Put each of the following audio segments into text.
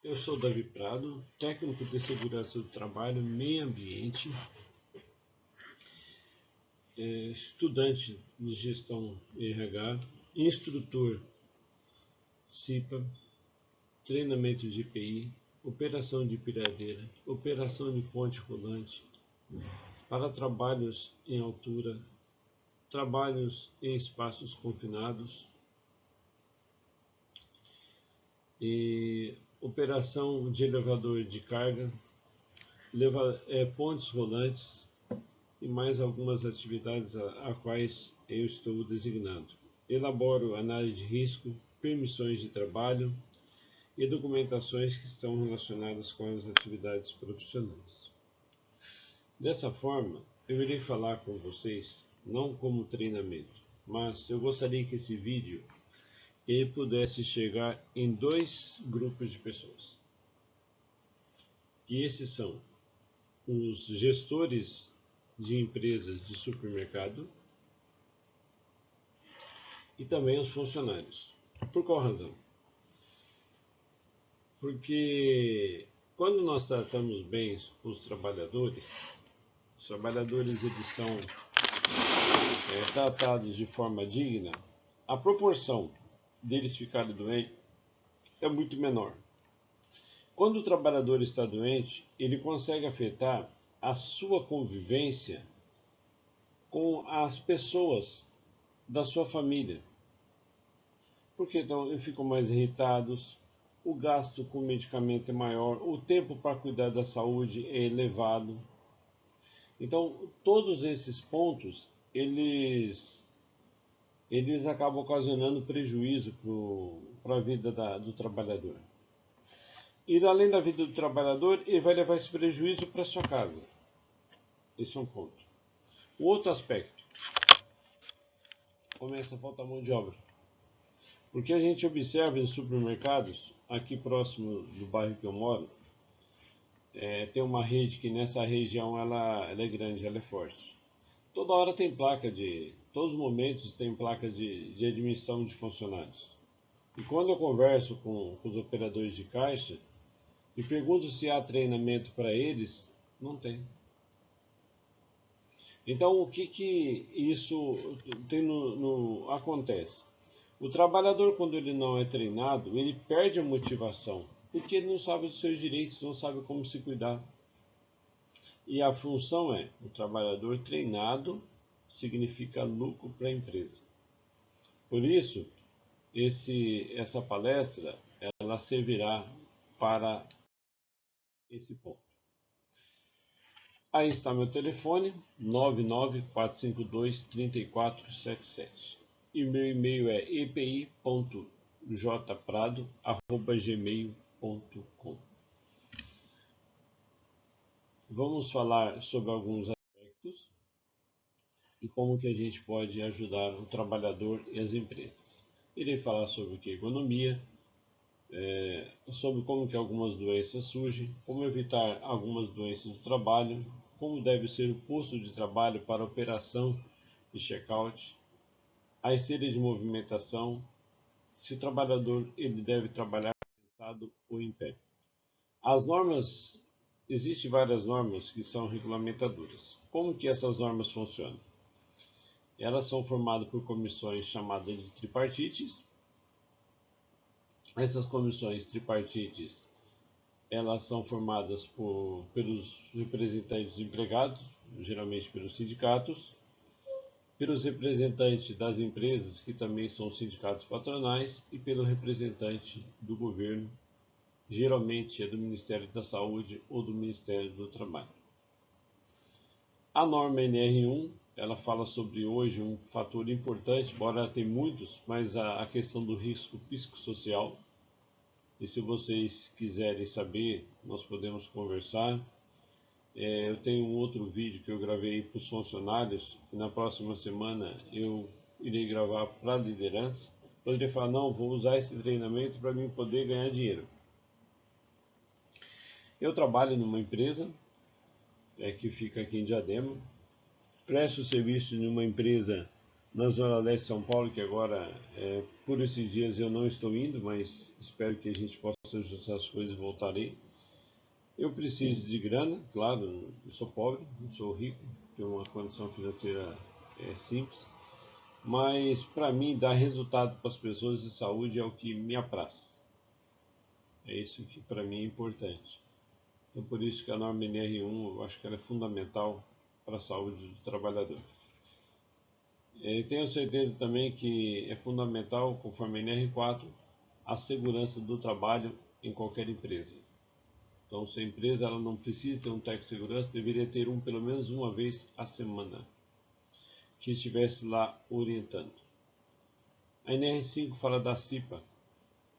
Eu sou Davi Prado, técnico de segurança do trabalho, meio ambiente, estudante de gestão RH, instrutor CIPA, treinamento de IPI, operação de piradeira, operação de ponte rolante, para trabalhos em altura, trabalhos em espaços confinados e operação de elevador de carga, pontes rolantes e mais algumas atividades a quais eu estou designado. Elaboro análise de risco, permissões de trabalho e documentações que estão relacionadas com as atividades profissionais. Dessa forma, eu irei falar com vocês, não como treinamento, mas eu gostaria que esse vídeo ele pudesse chegar em dois grupos de pessoas. E esses são os gestores de empresas de supermercado e também os funcionários. Por qual razão? Porque quando nós tratamos bem os trabalhadores eles são tratados de forma digna, a proporção deles ficarem doentes é muito menor. Quando o trabalhador está doente, ele consegue afetar a sua convivência com as pessoas da sua família. Porque então eles ficam mais irritados, o gasto com medicamento é maior, o tempo para cuidar da saúde é elevado. Então, todos esses pontos, eles acabam ocasionando prejuízo para a vida do trabalhador. E além da vida do trabalhador, ele vai levar esse prejuízo para sua casa. Esse é um ponto. O outro aspecto, começa a faltar mão de obra. Porque a gente observa em supermercados, aqui próximo do bairro que eu moro, tem uma rede que nessa região ela é grande, ela é forte. Toda hora tem placa todos os momentos tem placa de admissão de funcionários. E quando eu converso com os operadores de caixa e pergunto se há treinamento para eles, não tem. Então o que isso acontece? O trabalhador, quando ele não é treinado, ele perde a motivação, porque ele não sabe dos seus direitos, não sabe como se cuidar. E a função é, o trabalhador treinado significa lucro para a empresa. Por isso, essa palestra, ela servirá para esse ponto. Aí está meu telefone, 99452-3477. E meu e-mail é epi.jprado@gmail.com. Vamos falar sobre alguns aspectos e como que a gente pode ajudar o trabalhador e as empresas. Irei falar sobre o que é economia, sobre como que algumas doenças surgem, como evitar algumas doenças do trabalho, como deve ser o posto de trabalho para operação e check-out, a esteira de movimentação, se o trabalhador ele deve trabalhar sentado ou em pé. As normas, existem várias normas que são regulamentadoras. Como que essas normas funcionam? Elas são formadas por comissões chamadas de tripartites. Essas comissões tripartites, elas são formadas pelos representantes empregados, geralmente pelos sindicatos, pelos representantes das empresas, que também são sindicatos patronais, e pelo representante do governo, geralmente é do Ministério da Saúde ou do Ministério do Trabalho. A norma NR1, ela fala sobre hoje um fator importante, embora ela tenha muitos, mas a questão do risco psicossocial. E se vocês quiserem saber, nós podemos conversar. Eu tenho um outro vídeo que eu gravei para os funcionários, e na próxima semana eu irei gravar para a liderança. Poderia falar, não, vou usar esse treinamento para mim poder ganhar dinheiro. Eu trabalho numa empresa que fica aqui em Diadema, presto serviço em uma empresa na Zona Leste de São Paulo, que agora, por esses dias eu não estou indo, mas espero que a gente possa ajustar as coisas e voltarei. Eu preciso de grana, claro, eu sou pobre, não sou rico, tenho uma condição financeira simples, mas para mim dar resultado para as pessoas de saúde é o que me apraz. É isso que para mim é importante. Então por isso que a norma NR1 eu acho que ela é fundamental para a saúde do trabalhador. Tenho certeza também que é fundamental, conforme a NR4, a segurança do trabalho em qualquer empresa. Então, se a empresa ela não precisa ter um técnico de segurança, deveria ter um pelo menos uma vez a semana, que estivesse lá orientando. A NR5 fala da CIPA.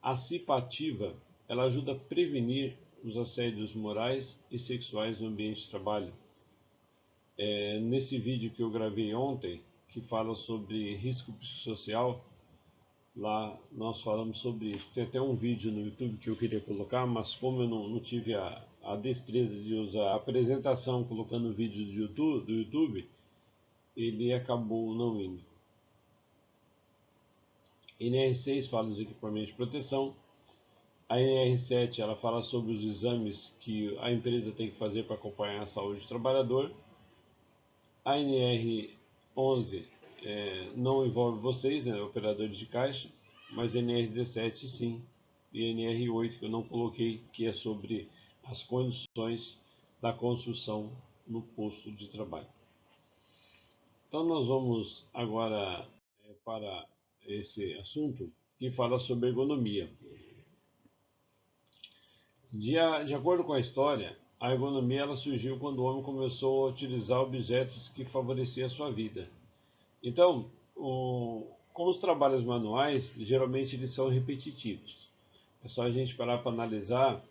A CIPA ativa, ela ajuda a prevenir os assédios morais e sexuais no ambiente de trabalho. Nesse vídeo que eu gravei ontem, que fala sobre risco psicossocial, lá nós falamos sobre isso. Tem até um vídeo no YouTube que eu queria colocar, mas como eu não tive a destreza de usar a apresentação colocando o vídeo do YouTube, ele acabou não indo. NR6 fala dos equipamentos de proteção. A NR7 ela fala sobre os exames que a empresa tem que fazer para acompanhar a saúde do trabalhador. A NR11 não envolve vocês, né, operadores de caixa, mas NR17 sim, e NR8 que eu não coloquei, que é sobre as condições da construção no posto de trabalho. Então nós vamos agora para esse assunto que fala sobre ergonomia. De acordo com a história, a ergonomia ela surgiu quando o homem começou a utilizar objetos que favoreciam a sua vida. Então, como os trabalhos manuais, geralmente eles são repetitivos. É só a gente parar para analisar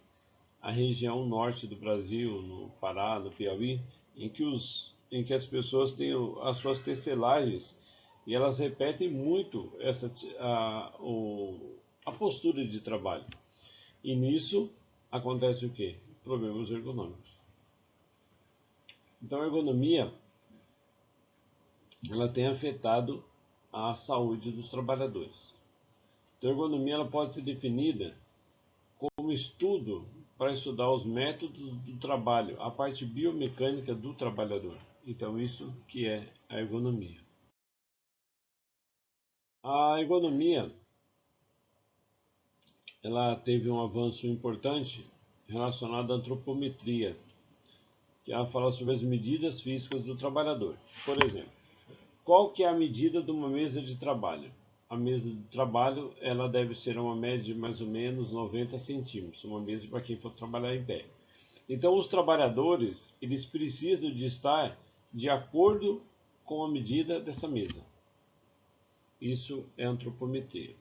a região norte do Brasil, no Pará, no Piauí, em que as pessoas têm as suas tecelagens e elas repetem muito a postura de trabalho. E nisso acontece o quê? Problemas ergonômicos. Então a ergonomia ela tem afetado a saúde dos trabalhadores. Então, a ergonomia ela pode ser definida como estudo para estudar os métodos do trabalho, a parte biomecânica do trabalhador. Então isso que é a ergonomia. A ergonomia ela teve um avanço importante relacionado à antropometria, que ela fala sobre as medidas físicas do trabalhador. Por exemplo, qual que é a medida de uma mesa de trabalho? A mesa de trabalho ela deve ser uma média de mais ou menos 90 centímetros, uma mesa para quem for trabalhar em pé. Então os trabalhadores eles precisam de estar de acordo com a medida dessa mesa. Isso é antropometria.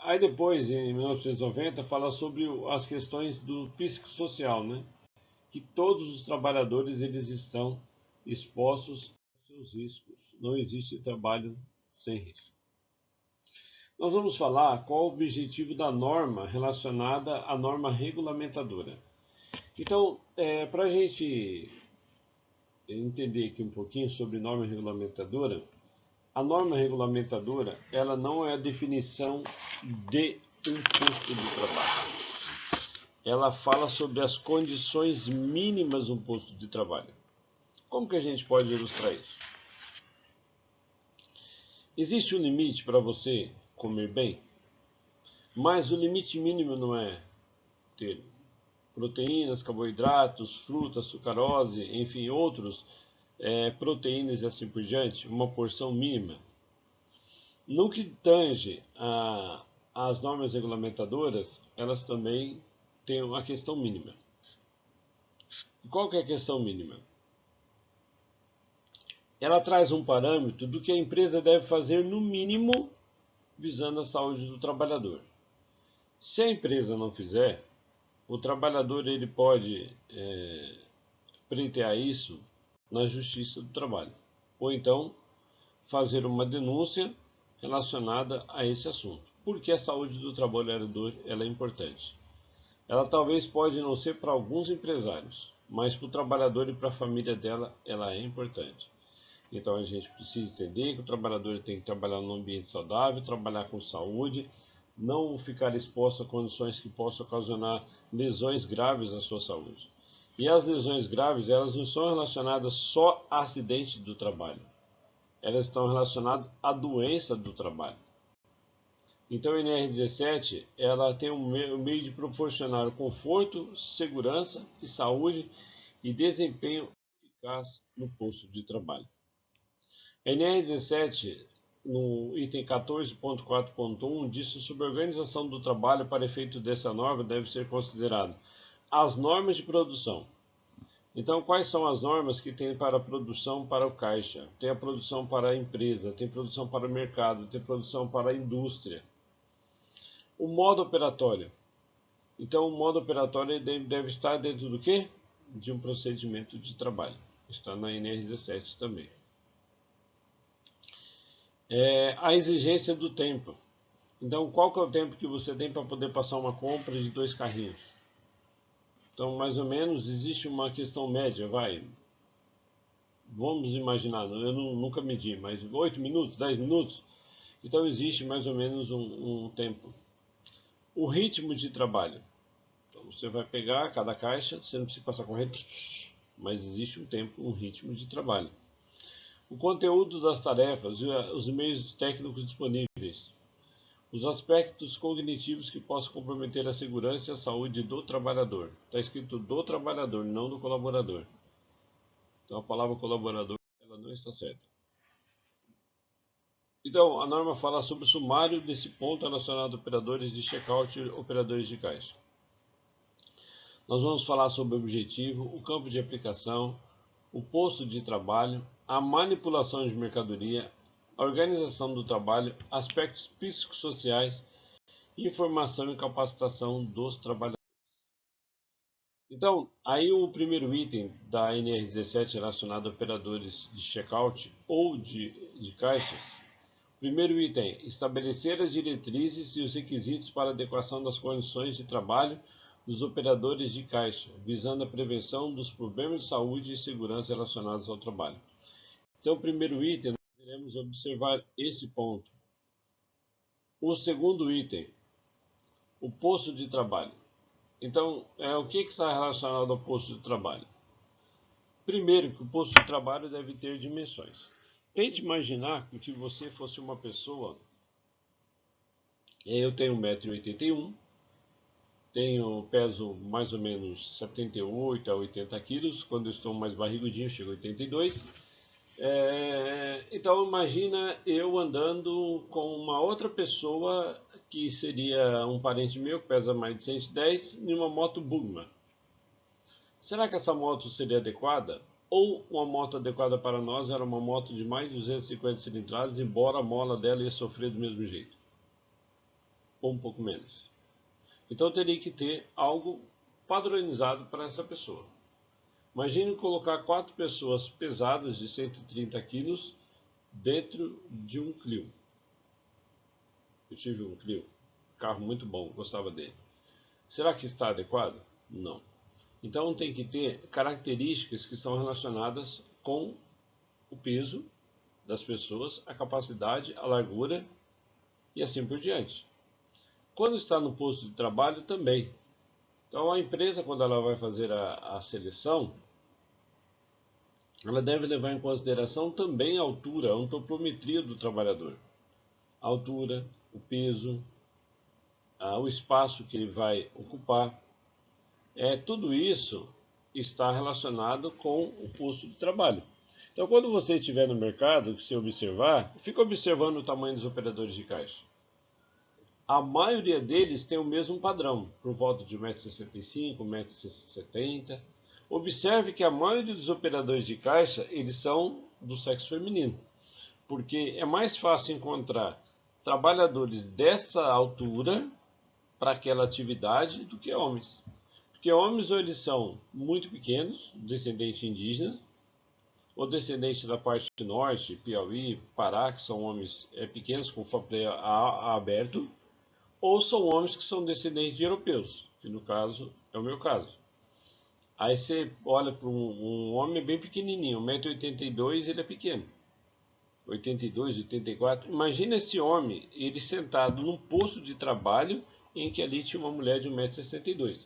Aí depois, em 1990, fala sobre as questões do psicossocial, né? Que todos os trabalhadores eles estão expostos aos seus riscos. Não existe trabalho sem risco. Nós vamos falar qual o objetivo da norma relacionada à norma regulamentadora. Então, para a gente entender aqui um pouquinho sobre norma regulamentadora, a norma regulamentadora ela não é a definição de um posto de trabalho. Ela fala sobre as condições mínimas de um posto de trabalho. Como que a gente pode ilustrar isso? Existe um limite para você comer bem, mas o limite mínimo não é ter proteínas, carboidratos, frutas, sucarose, enfim, outros proteínas e assim por diante, uma porção mínima. No que tange às normas regulamentadoras, elas também têm uma questão mínima. E qual que é a questão mínima? Ela traz um parâmetro do que a empresa deve fazer no mínimo visando a saúde do trabalhador. Se a empresa não fizer, o trabalhador ele pode pleitear isso na Justiça do Trabalho, ou então fazer uma denúncia relacionada a esse assunto. Porque a saúde do trabalhador ela é importante. Ela talvez pode não ser para alguns empresários, mas para o trabalhador e para a família dela ela é importante. Então a gente precisa entender que o trabalhador tem que trabalhar num ambiente saudável, trabalhar com saúde, não ficar exposto a condições que possam ocasionar lesões graves à sua saúde. E as lesões graves, elas não são relacionadas só a acidente do trabalho. Elas estão relacionadas à doença do trabalho. Então a NR17, ela tem um meio de proporcionar conforto, segurança e saúde e desempenho eficaz no posto de trabalho. A NR17, no item 14.4.1, diz que sobre a organização do trabalho para efeito dessa norma deve ser considerado as normas de produção. Então, quais são as normas que tem para a produção para o caixa? Tem a produção para a empresa, tem produção para o mercado, tem produção para a indústria. O modo operatório. Então, o modo operatório deve estar dentro do quê? De um procedimento de trabalho. Está na NR17 também. A exigência do tempo. Então, qual que é o tempo que você tem para poder passar uma compra de 2 carrinhos? Então, mais ou menos, existe uma questão média, vamos imaginar, eu nunca medi, mas 8 minutos, 10 minutos? Então, existe mais ou menos um tempo. O ritmo de trabalho. Então, você vai pegar cada caixa, você não precisa passar correndo, mas existe um tempo, um ritmo de trabalho. O conteúdo das tarefas e os meios técnicos disponíveis. Os aspectos cognitivos que possam comprometer a segurança e a saúde do trabalhador. Está escrito do trabalhador, não do colaborador. Então a palavra colaborador ela não está certa. Então a norma fala sobre o sumário desse ponto relacionado a operadores de checkout e operadores de caixa. Nós vamos falar sobre o objetivo, o campo de aplicação, o posto de trabalho, a manipulação de mercadoria, a organização do trabalho, aspectos psicossociais, informação e capacitação dos trabalhadores. Então, aí o primeiro item da NR17 relacionado a operadores de checkout ou de caixas. Primeiro item, estabelecer as diretrizes e os requisitos para adequação das condições de trabalho dos operadores de caixa, visando a prevenção dos problemas de saúde e segurança relacionados ao trabalho. Então, o primeiro item, nós iremos observar esse ponto. O segundo item, o posto de trabalho. Então, o que está relacionado ao posto de trabalho? Primeiro, que o posto de trabalho deve ter dimensões. Tente imaginar que você fosse uma pessoa. Eu tenho 1,81 m, peso mais ou menos 78 a 80 quilos. Quando eu estou mais barrigudinho, chego a 82. Então imagina eu andando com uma outra pessoa que seria um parente meu, que pesa mais de 110, em uma moto Bugman. Será que essa moto seria adequada? Ou uma moto adequada para nós era uma moto de mais de 250 cilindradas, embora a mola dela ia sofrer do mesmo jeito? Ou um pouco menos. Então teria que ter algo padronizado para essa pessoa. Imagine colocar 4 pessoas pesadas de 130 quilos dentro de um Clio. Eu tive um Clio, carro muito bom, gostava dele. Será que está adequado? Não. Então tem que ter características que são relacionadas com o peso das pessoas, a capacidade, a largura e assim por diante. Quando está no posto de trabalho também. Então a empresa, quando ela vai fazer a seleção, ela deve levar em consideração também a altura, a antropometria do trabalhador. A altura, o peso, o espaço que ele vai ocupar. Tudo isso está relacionado com o posto de trabalho. Então, quando você estiver no mercado, se observar, fica observando o tamanho dos operadores de caixa. A maioria deles tem o mesmo padrão, por volta de 1,65 m, 1,70 m. Observe que a maioria dos operadores de caixa, eles são do sexo feminino, porque é mais fácil encontrar trabalhadores dessa altura para aquela atividade do que homens. Porque homens ou eles são muito pequenos, descendente indígena, ou descendente da parte norte, Piauí, Pará, que são homens pequenos com freio aberto, ou são homens que são descendentes de europeus, que no caso é o meu caso. Aí você olha para um homem bem pequenininho, 1,82 m, ele é pequeno. 82, 84. Imagina esse homem, ele sentado num posto de trabalho em que ali tinha uma mulher de 1,62 m.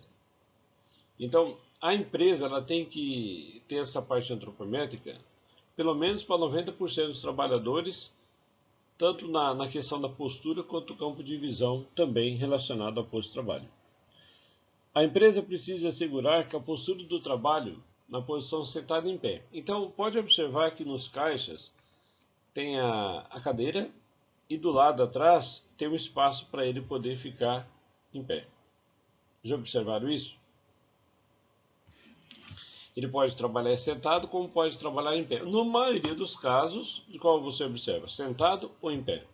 Então, a empresa ela tem que ter essa parte antropométrica, pelo menos para 90% dos trabalhadores, tanto na questão da postura quanto no campo de visão também relacionado ao posto de trabalho. A empresa precisa assegurar que a postura do trabalho na posição sentada em pé. Então, pode observar que nos caixas tem a cadeira e do lado atrás tem um espaço para ele poder ficar em pé. Já observaram isso? Ele pode trabalhar sentado como pode trabalhar em pé. Na maioria dos casos, de qual você observa, sentado ou em pé.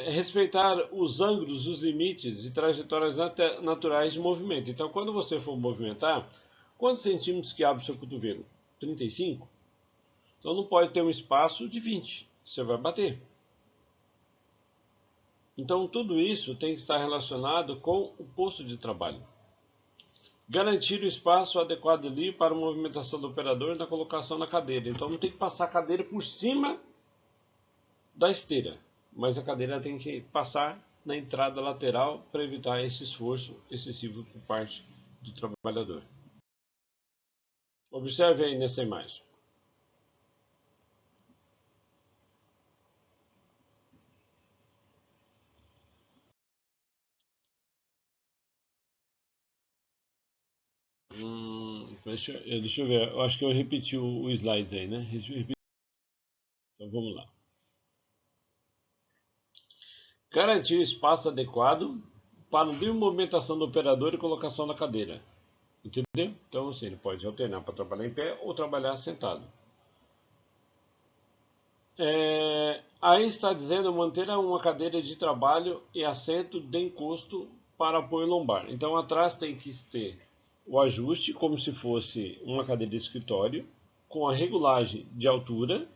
Respeitar os ângulos, os limites e trajetórias naturais de movimento. Então, quando você for movimentar, quantos centímetros que abre o seu cotovelo? 35? Então não pode ter um espaço de 20, você vai bater. Então tudo isso tem que estar relacionado com o posto de trabalho. Garantir o espaço adequado ali para a movimentação do operador na colocação na cadeira. Então não tem que passar a cadeira por cima da esteira, mas a cadeira tem que passar na entrada lateral para evitar esse esforço excessivo por parte do trabalhador. Observe aí nessa imagem. Deixa eu ver, eu acho que eu repeti o slides aí, né? Então vamos lá. Garantir o espaço adequado para a movimentação do operador e colocação na cadeira. Entendeu? Então assim, ele pode alternar para trabalhar em pé ou trabalhar sentado. Aí está dizendo manter uma cadeira de trabalho e assento de encosto para apoio lombar. Então atrás tem que ter o ajuste como se fosse uma cadeira de escritório, com a regulagem de altura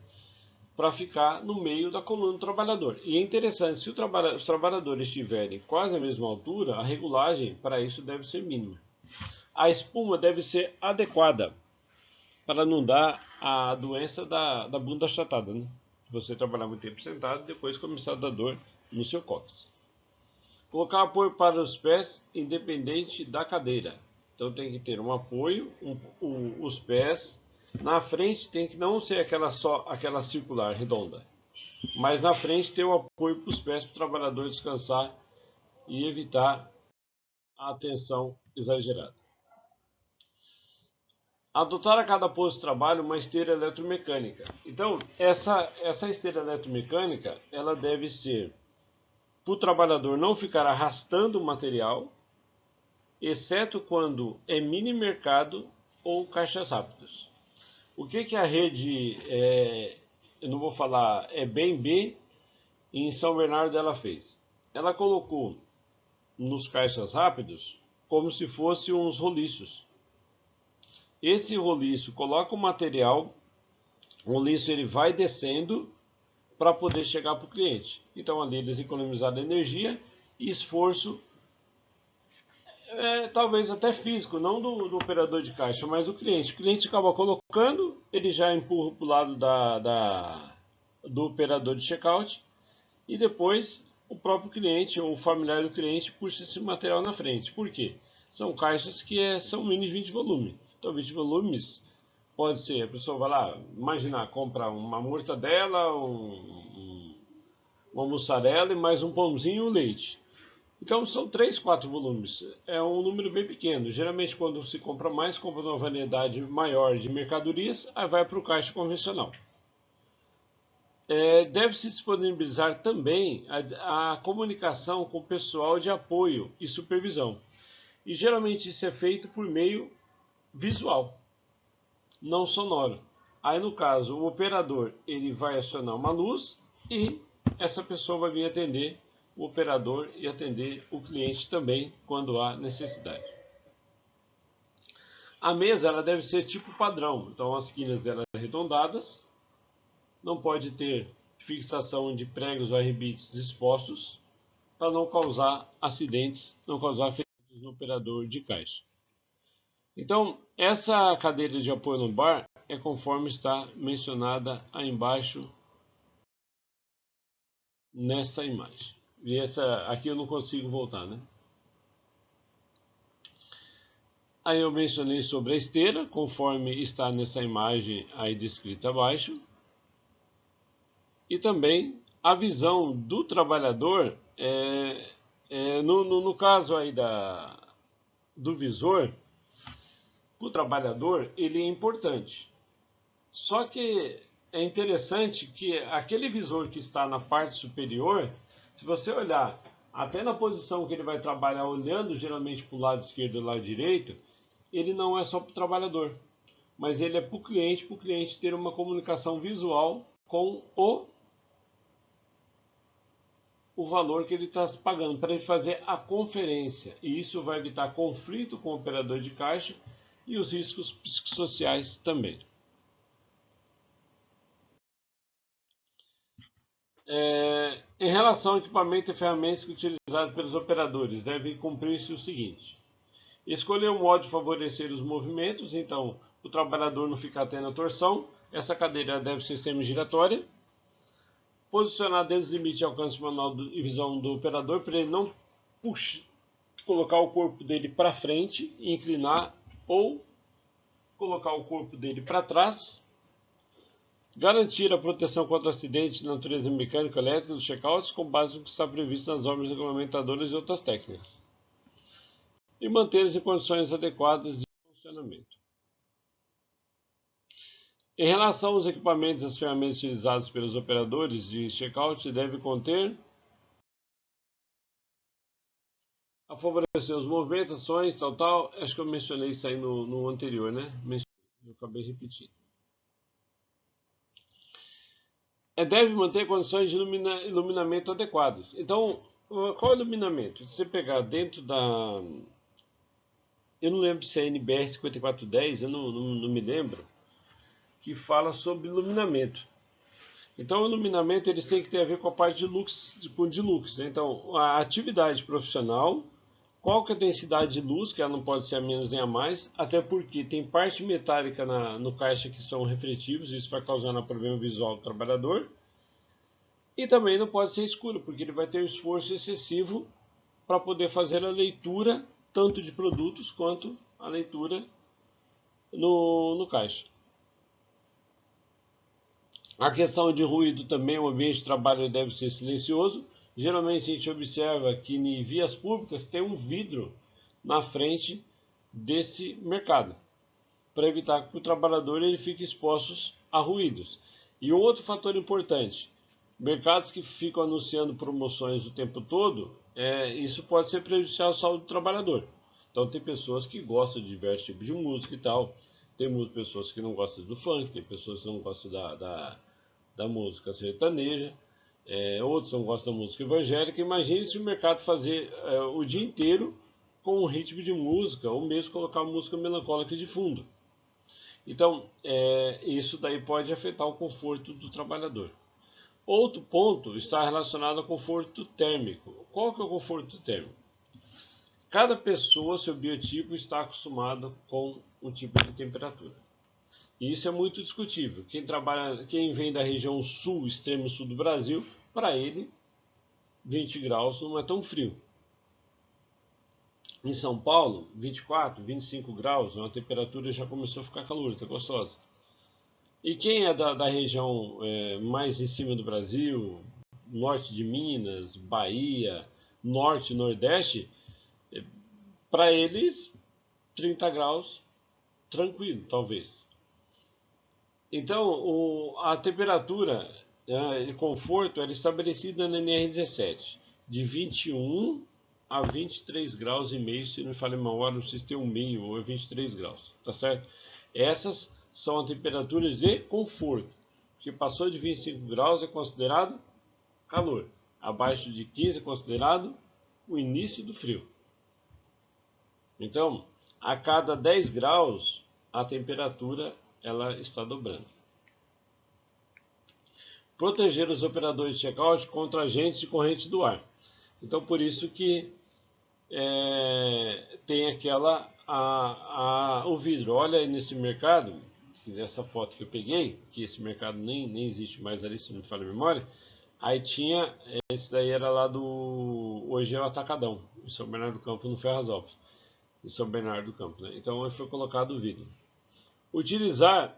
para ficar no meio da coluna do trabalhador. E é interessante, se os trabalhadores estiverem quase à mesma altura, a regulagem para isso deve ser mínima. A espuma deve ser adequada para não dar a doença da bunda achatada, né? Você trabalhar muito tempo sentado e depois começar a dar dor no seu cóccix. Colocar apoio para os pés independente da cadeira. Então tem que ter um apoio, os pés. Na frente tem que não ser aquela circular, redonda. Mas na frente ter o apoio para os pés para o trabalhador descansar e evitar a tensão exagerada. Adotar a cada posto de trabalho uma esteira eletromecânica. Então, essa esteira eletromecânica, ela deve ser para o trabalhador não ficar arrastando o material, exceto quando é mini mercado ou caixas rápidas. O que a rede, eu não vou falar, é B&B, em São Bernardo ela fez? Ela colocou nos caixas rápidos como se fossem uns roliços. Esse roliço coloca o material, o roliço ele vai descendo para poder chegar para o cliente. Então ali eles economizaram energia e esforço, talvez até físico, não do operador de caixa, mas do cliente. O cliente acaba colocando, ele já empurra para o lado do operador de checkout e depois o próprio cliente ou o familiar do cliente puxa esse material na frente. Por quê? São caixas que são mini 20 volumes. Então 20 volumes pode ser, a pessoa vai lá, imaginar, compra uma mortadela, uma mussarela e mais um pãozinho e um leite. Então são 3, 4 volumes. É um número bem pequeno. Geralmente quando se compra mais, compra uma variedade maior de mercadorias, aí vai para o caixa convencional. Deve-se disponibilizar também a comunicação com o pessoal de apoio e supervisão. E geralmente isso é feito por meio visual, não sonoro. Aí no caso, o operador ele vai acionar uma luz e essa pessoa vai vir atender o operador e atender o cliente também quando há necessidade. A mesa ela deve ser tipo padrão, então as quinas dela arredondadas, não pode ter fixação de pregos ou arrebites expostos para não causar acidentes, não causar ferimentos no operador de caixa. Então, essa cadeira de apoio lombar, é conforme está mencionada aí embaixo nessa imagem. E essa aqui eu não consigo voltar, né? Aí eu mencionei sobre a esteira, conforme está nessa imagem aí descrita abaixo. E também a visão do trabalhador, no caso aí do visor, o trabalhador, ele é importante. Só que é interessante que aquele visor que está na parte superior, se você olhar até na posição que ele vai trabalhar, olhando geralmente para o lado esquerdo e lado direito, ele não é só para o trabalhador, mas ele é para o cliente ter uma comunicação visual com o valor que ele está pagando, para ele fazer a conferência. E isso vai evitar conflito com o operador de caixa e os riscos psicossociais também. Em relação ao equipamento e ferramentas utilizados pelos operadores, devem cumprir-se o seguinte: escolher o modo de favorecer os movimentos, então o trabalhador não ficar tendo a torção. Essa cadeira deve ser semi-giratória. Posicionar dentro dos limites de alcance manual e visão do operador, para ele não colocar o corpo dele para frente, inclinar, ou colocar o corpo dele para trás. Garantir a proteção contra acidentes de natureza mecânica e elétrica dos checkouts com base no que está previsto nas normas regulamentadoras e outras técnicas. E mantê-los em condições adequadas de funcionamento. Em relação aos equipamentos e as ferramentas utilizadas pelos operadores de checkout, deve conter a favorecer os movimentos, ações, tal. Acho que eu mencionei isso aí no anterior, né? Eu acabei repetindo. Deve manter condições de iluminamento adequadas. Então, qual é o iluminamento? Se você pegar dentro da... Eu não lembro se é NBR 5410, eu não me lembro, que fala sobre iluminamento. Então, o iluminamento eles têm que ter a ver com a parte de lux, de lux. Então, a atividade profissional, qual que é a densidade de luz, que ela não pode ser a menos nem a mais, até porque tem parte metálica no caixa que são refletivos, isso vai causar um problema visual do trabalhador. E também não pode ser escuro, porque ele vai ter um esforço excessivo para poder fazer a leitura tanto de produtos quanto a leitura no caixa. A questão de ruído também, o ambiente de trabalho deve ser silencioso. Geralmente a gente observa que em vias públicas tem um vidro na frente desse mercado, para evitar que o trabalhador ele fique exposto a ruídos. E um outro fator importante, mercados que ficam anunciando promoções o tempo todo, isso pode ser prejudicial à saúde do trabalhador. Então tem pessoas que gostam de diversos tipos de música e tal, tem pessoas que não gostam do funk, tem pessoas que não gostam da música sertaneja, outros não gostam da música evangélica. Imagine se o mercado fazer o dia inteiro com um ritmo de música, ou mesmo colocar música melancólica de fundo. Então, isso daí pode afetar o conforto do trabalhador. Outro ponto está relacionado ao conforto térmico. Qual que é o conforto térmico? Cada pessoa, seu biotipo, está acostumado com um tipo de temperatura. E isso é muito discutível. Quem vem da região sul, extremo sul do Brasil, para ele 20 graus não é tão frio. Em São Paulo, 24, 25 graus, a temperatura já começou a ficar calórica, gostosa. E quem é da região mais em cima do Brasil, norte de Minas, Bahia, norte e nordeste, para eles 30 graus tranquilo, talvez. Então, a temperatura e conforto era estabelecida na NR17, de 21 a 23 graus e meio, se não me falha mal, não sei se tem um meio ou é 23 graus, tá certo? Essas são as temperaturas de conforto, que passou de 25 graus é considerado calor, abaixo de 15 é considerado o início do frio. Então, a cada 10 graus, a temperatura ela está dobrando. Proteger os operadores de checkout contra agentes de corrente do ar. Então, por isso que tem o vidro. Olha aí nesse mercado, que nessa foto que eu peguei, que esse mercado nem existe mais ali, se não me falha a memória, aí tinha, esse daí era lá do, hoje é o Atacadão, em São Bernardo do Campo, no Ferrazópolis, em São Bernardo do Campo, né? Então aí foi colocado o vidro. Utilizar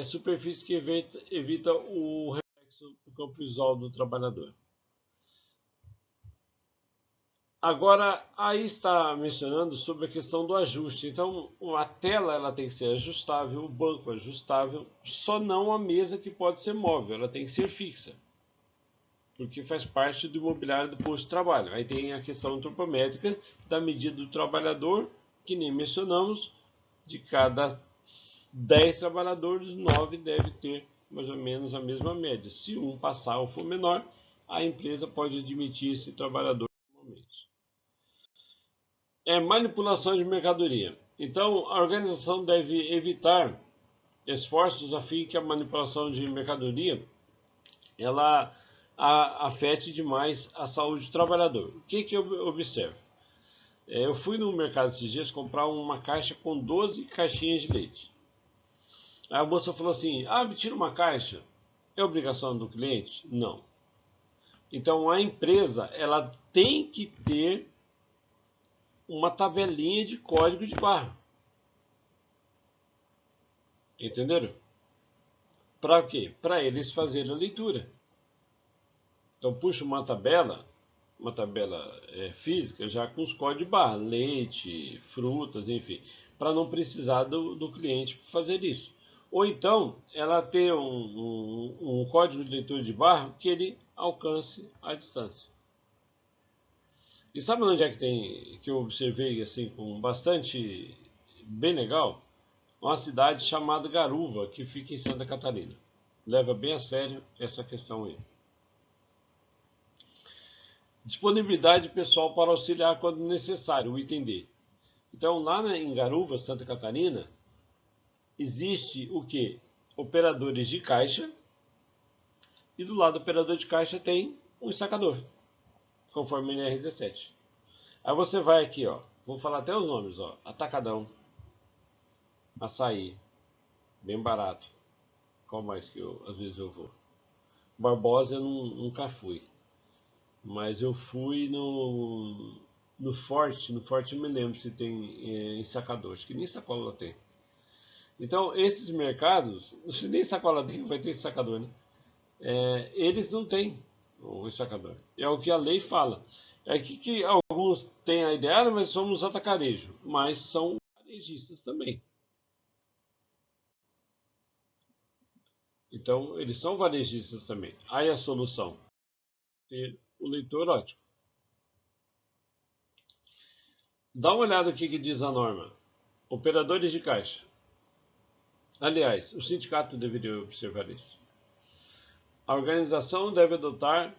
superfície que evita o reflexo do campo visual do trabalhador. Agora, aí está mencionando sobre a questão do ajuste. Então, a tela ela tem que ser ajustável, o banco ajustável, só não a mesa que pode ser móvel, ela tem que ser fixa, porque faz parte do imobiliário do posto de trabalho. Aí tem a questão antropométrica da medida do trabalhador, que nem mencionamos, de cada 10 trabalhadores, 9 deve ter mais ou menos a mesma média. Se um passar ou for menor, a empresa pode admitir esse trabalhador normalmente. Manipulação de mercadoria. Então, a organização deve evitar esforços a fim que a manipulação de mercadoria ela afete demais a saúde do trabalhador. O que eu observo? Eu fui no mercado esses dias comprar uma caixa com 12 caixinhas de leite. Aí a moça falou assim, me tira uma caixa. É obrigação do cliente? Não. Então a empresa ela tem que ter uma tabelinha de código de barra. Entenderam? Para quê? Para eles fazerem a leitura. Então puxa uma tabela física já com os códigos de barra, leite, frutas, enfim, para não precisar do cliente fazer isso. Ou então ela ter um código de leitura de barra que ele alcance a distância. E sabe onde é que tem, que eu observei assim com bastante, bem legal? Uma cidade chamada Garuva, que fica em Santa Catarina. Leva bem a sério essa questão aí. Disponibilidade pessoal para auxiliar quando necessário, o item D. Então, lá em Garuva, Santa Catarina, existe o que? Operadores de caixa, e do lado do operador de caixa tem um sacador, conforme o NR17. Aí você vai aqui, ó, vou falar até os nomes, ó, Atacadão, Açaí, bem barato, qual mais que às vezes eu vou? Barbosa eu nunca fui, mas eu fui no Forte eu me lembro se tem em sacador, acho que nem sacola tem. Então, esses mercados, se nem sacola tem, vai ter sacador, né? Eles não têm o sacador. É o que a lei fala. É aqui que alguns têm a ideia, mas somos atacarejo, mas são varejistas também. Então, eles são varejistas também. Aí a solução, ter o leitor ótimo. Dá uma olhada no que diz a norma. Operadores de caixa. Aliás, o sindicato deveria observar isso. A organização deve adotar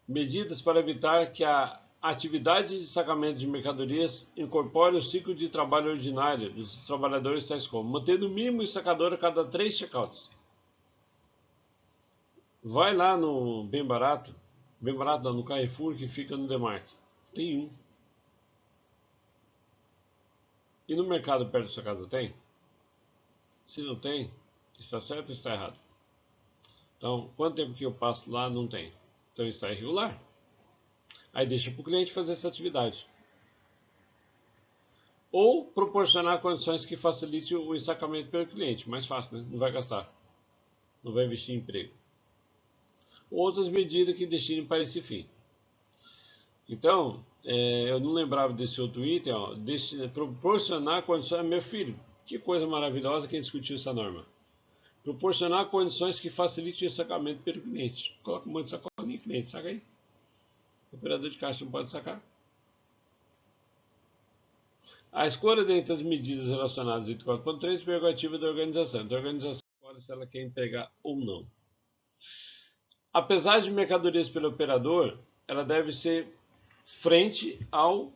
medidas para evitar que a atividade de sacamento de mercadorias incorpore o ciclo de trabalho ordinário dos trabalhadores, tais como manter no mínimo o sacador a cada 3 checkouts. Vai lá no Bem Barato não, no Carrefour, que fica no Demarque. Tem um. E no mercado perto da sua casa tem? Se não tem, está certo ou está errado? Então, quanto tempo que eu passo lá, não tem. Então está irregular. Aí deixa para o cliente fazer essa atividade. Ou proporcionar condições que facilitem o ensacamento pelo cliente. Mais fácil, né? Não vai gastar. Não vai investir em emprego. Outras medidas que destinem para esse fim. Então, eu não lembrava desse outro item, ó, proporcionar condições. Meu filho, que coisa maravilhosa quem discutiu essa norma. Proporcionar condições que facilitem o sacamento pelo cliente. Coloca um monte de sacola em cliente, saca aí. O operador de caixa não pode sacar. A escolha dentre as medidas relacionadas ao 4.3 é prerrogativa da organização. Então, a organização escolhe se ela quer empregar ou não. Apesar de mercadorias pelo operador, ela deve ser frente ao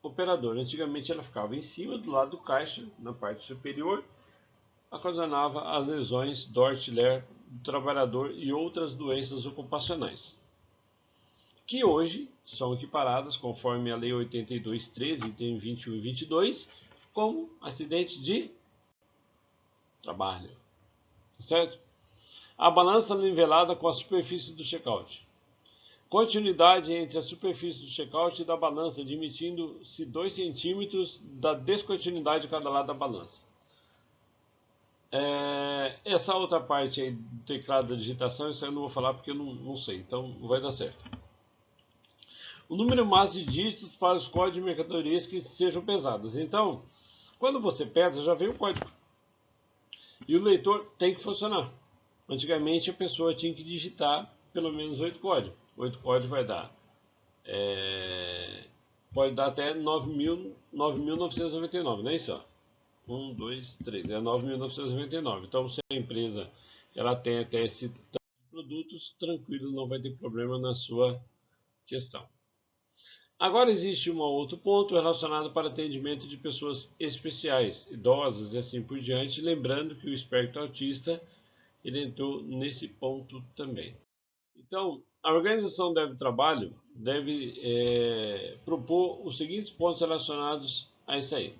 operador. Antigamente ela ficava em cima, do lado do caixa, na parte superior, ocasionava as lesões Dort-Ler do trabalhador e outras doenças ocupacionais, que hoje são equiparadas, conforme a Lei 82.13, item 21 e 22, como acidente de trabalho, tá certo? A balança nivelada com a superfície do checkout. Continuidade entre a superfície do checkout e da balança, admitindo-se 2 centímetros da descontinuidade de cada lado da balança. Essa outra parte aí do teclado da digitação, isso aí eu não vou falar porque eu não sei, então não vai dar certo. O número máximo de dígitos para os códigos de mercadorias que sejam pesadas. Então, quando você pesa, já vem o código. E o leitor tem que funcionar. Antigamente a pessoa tinha que digitar pelo menos 8 códigos. 8 códigos vai dar. Pode dar até 9.999, não é isso? 1, 2, 3. É 9.999. Então, se a empresa ela tem até esse tanto de produtos, tranquilo, não vai ter problema na sua questão. Agora existe um outro ponto relacionado para atendimento de pessoas especiais, idosas e assim por diante, lembrando que o espectro autista ele entrou nesse ponto também. Então, a organização do trabalho deve propor os seguintes pontos relacionados a isso aí.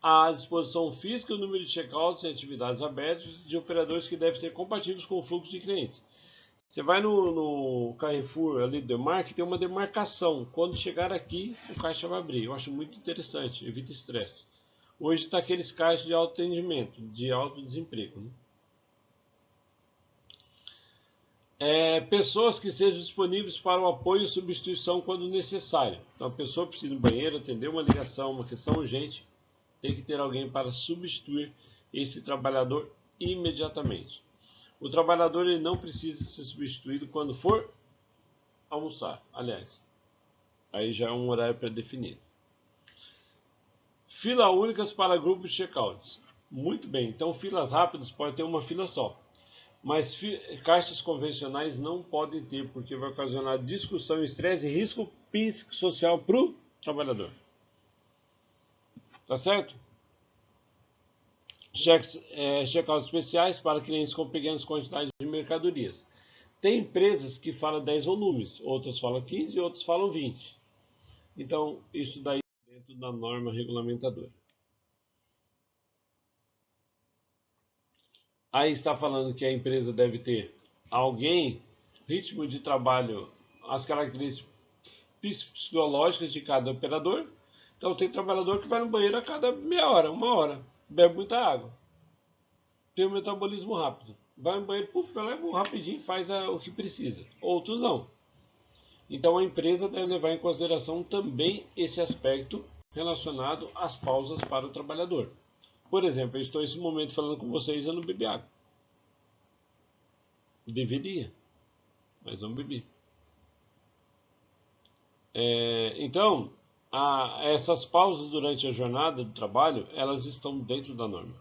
A disposição física e o número de checkouts e atividades abertas de operadores que devem ser compatíveis com o fluxo de clientes. Você vai no Carrefour ali do Demarque, tem uma demarcação. Quando chegar aqui, o caixa vai abrir. Eu acho muito interessante, evita estresse. Hoje está aqueles caixas de autoatendimento, de autodesemprego. Né? Pessoas que sejam disponíveis para o apoio e substituição quando necessário. Então, a pessoa precisa ir no banheiro, atender uma ligação, uma questão urgente, tem que ter alguém para substituir esse trabalhador imediatamente. O trabalhador ele não precisa ser substituído quando for almoçar, aliás. Aí já é um horário pré-definido. Fila únicas para grupos de checkouts. Muito bem, então filas rápidas pode ter uma fila só. Mas caixas convencionais não podem ter, porque vai ocasionar discussão, estresse e risco psicossocial para o trabalhador. Tá certo? Checkouts especiais para clientes com pequenas quantidades de mercadorias. Tem empresas que falam 10 volumes, outras falam 15 e outras falam 20. Então, isso daí é dentro da norma regulamentadora. Aí está falando que a empresa deve ter alguém, ritmo de trabalho, as características psicológicas de cada operador. Então tem trabalhador que vai no banheiro a cada meia hora, uma hora, bebe muita água, tem um metabolismo rápido, vai no banheiro, puf, vai lá rapidinho faz o que precisa. Outros não. Então a empresa deve levar em consideração também esse aspecto relacionado às pausas para o trabalhador. Por exemplo, eu estou nesse momento falando com vocês, eu não bebi água. Deveria, mas não bebi. Então, essas pausas durante a jornada do trabalho, elas estão dentro da norma.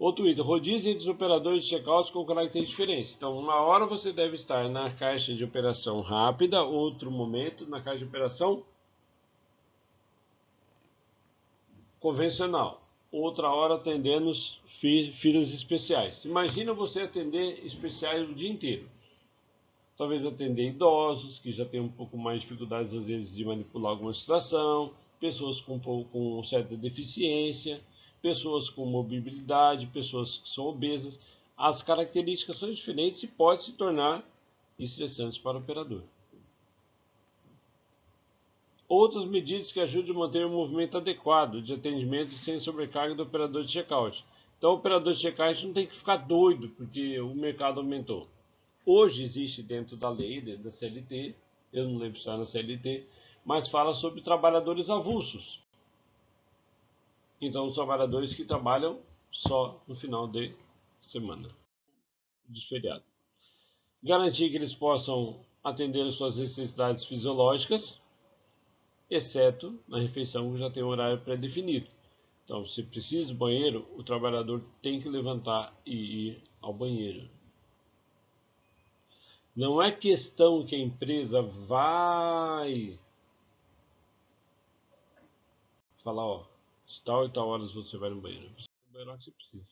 Outro item, rodízio entre os operadores de checkouts com características diferentes. Então, uma hora você deve estar na caixa de operação rápida, outro momento na caixa de operação convencional. Outra hora atendendo filas especiais. Imagina você atender especiais o dia inteiro. Talvez atender idosos, que já têm um pouco mais de dificuldades às vezes de manipular alguma situação, pessoas com certa deficiência, pessoas com mobilidade, pessoas que são obesas. As características são diferentes e podem se tornar estressantes para o operador. Outras medidas que ajudam a manter o movimento adequado de atendimento sem sobrecarga do operador de checkout. Então, o operador de checkout não tem que ficar doido porque o mercado aumentou. Hoje existe dentro da lei, dentro da CLT, eu não lembro se é na CLT, mas fala sobre trabalhadores avulsos. Então, os trabalhadores que trabalham só no final de semana, de feriado. Garantir que eles possam atender as suas necessidades fisiológicas, exceto na refeição que já tem um horário pré-definido. Então, se precisa do banheiro, o trabalhador tem que levantar e ir ao banheiro. Não é questão que a empresa vai falar, ó, de tal e tal horas você vai no banheiro. Você vai no banheiro que você precisa.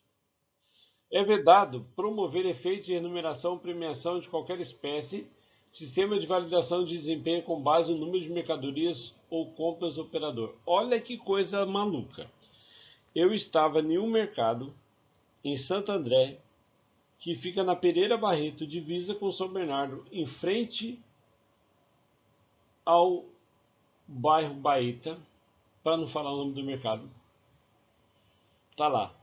É vedado promover efeitos de remuneração ou premiação de qualquer espécie, sistema de validação de desempenho com base no número de mercadorias ou compras do operador. Olha que coisa maluca. Eu estava em um mercado em Santo André, que fica na Pereira Barreto, divisa com São Bernardo, em frente ao bairro Baeta, para não falar o nome do mercado. Tá lá.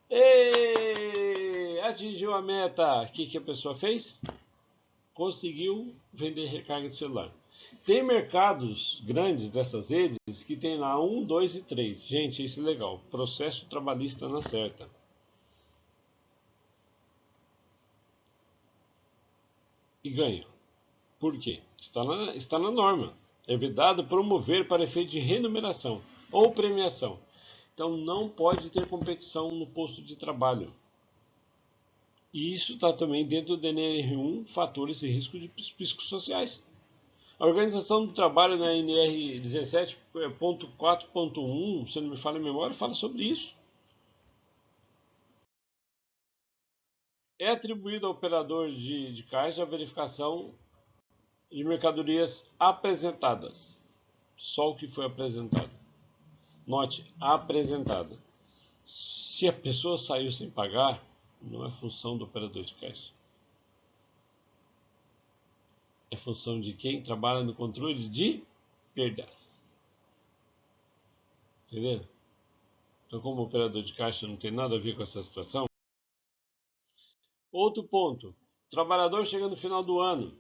E atingiu a meta. O que a pessoa fez? Conseguiu vender recarga de celular. Tem mercados grandes dessas redes que tem lá 1, 2 e 3. Gente, isso é legal. Processo trabalhista na certa. E ganha. Por quê? Está na norma. É vedado promover para efeito de remuneração ou premiação. Então não pode ter competição no posto de trabalho. E isso está também dentro do NR1, fatores e riscos psicossociais. A Organização do Trabalho na NR 17.4.1, se não me falha a memória, fala sobre isso. É atribuído ao operador de caixa a verificação de mercadorias apresentadas. Só o que foi apresentado. Note, apresentada. Se a pessoa saiu sem pagar, não é função do operador de caixa. É função de quem trabalha no controle de perdas. Entendeu? Então, como operador de caixa não tem nada a ver com essa situação. Outro ponto. O trabalhador chega no final do ano.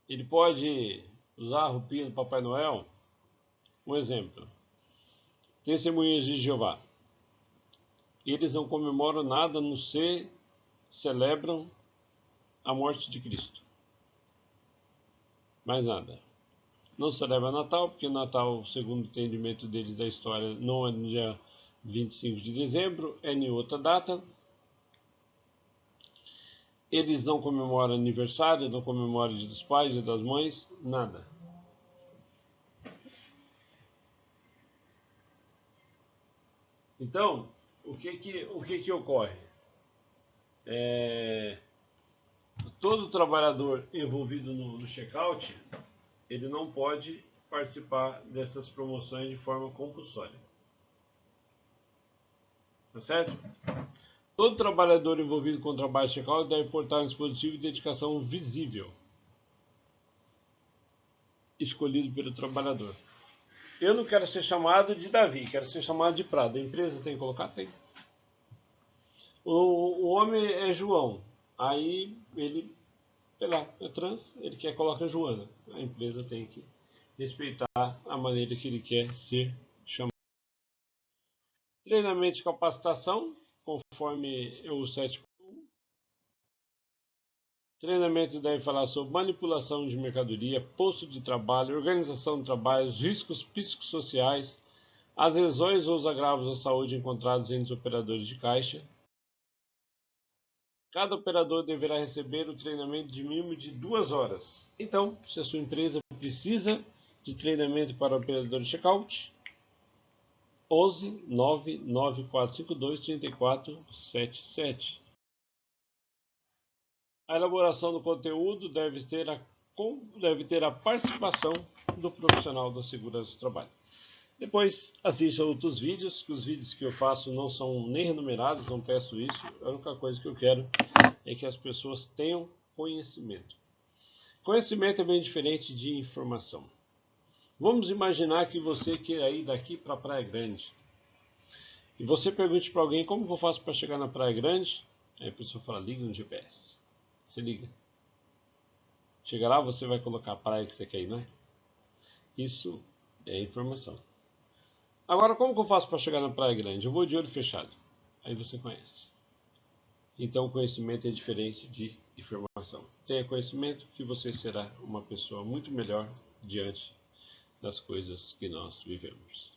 Ele pode usar a roupinha do Papai Noel? Um exemplo. Testemunhas de Jeová. Eles não comemoram nada, a não ser celebram a morte de Cristo. Mais nada. Não celebra Natal, porque Natal, segundo o entendimento deles da história, não é no dia 25 de dezembro, é em outra data. Eles não comemoram aniversário, não comemoram Dia dos Pais, Dia das Mães, nada. Então, o que ocorre? Todo trabalhador envolvido no checkout, ele não pode participar dessas promoções de forma compulsória. Tá certo? Todo trabalhador envolvido com o trabalho de checkout deve portar um dispositivo de identificação visível, escolhido pelo trabalhador. Eu não quero ser chamado de Davi, quero ser chamado de Prado. A empresa tem que colocar? Tem. O homem é João, aí ele, sei lá, é trans, ele quer colocar Joana. A empresa tem que respeitar a maneira que ele quer ser chamado. Treinamento de capacitação, conforme o 7. Treinamento deve falar sobre manipulação de mercadoria, posto de trabalho, organização de trabalho, riscos psicossociais, as lesões ou os agravos à saúde encontrados entre os operadores de caixa. Cada operador deverá receber o treinamento de mínimo de 2 horas. Então, se a sua empresa precisa de treinamento para operador de checkout, 11 99452 3477. A elaboração do conteúdo deve ter a participação do profissional da segurança do trabalho. Depois, assista outros vídeos, que os vídeos que eu faço não são nem renumerados, não peço isso. A única coisa que eu quero é que as pessoas tenham conhecimento. Conhecimento é bem diferente de informação. Vamos imaginar que você queira ir daqui para a Praia Grande. E você pergunte para alguém como eu faço para chegar na Praia Grande. Aí a pessoa fala, liga no GPS. Você liga. Chega lá, você vai colocar a praia que você quer ir, não é? Isso é informação. Agora, como que eu faço para chegar na Praia Grande? Eu vou de olho fechado. Aí você conhece. Então, conhecimento é diferente de informação. Tenha conhecimento que você será uma pessoa muito melhor diante das coisas que nós vivemos.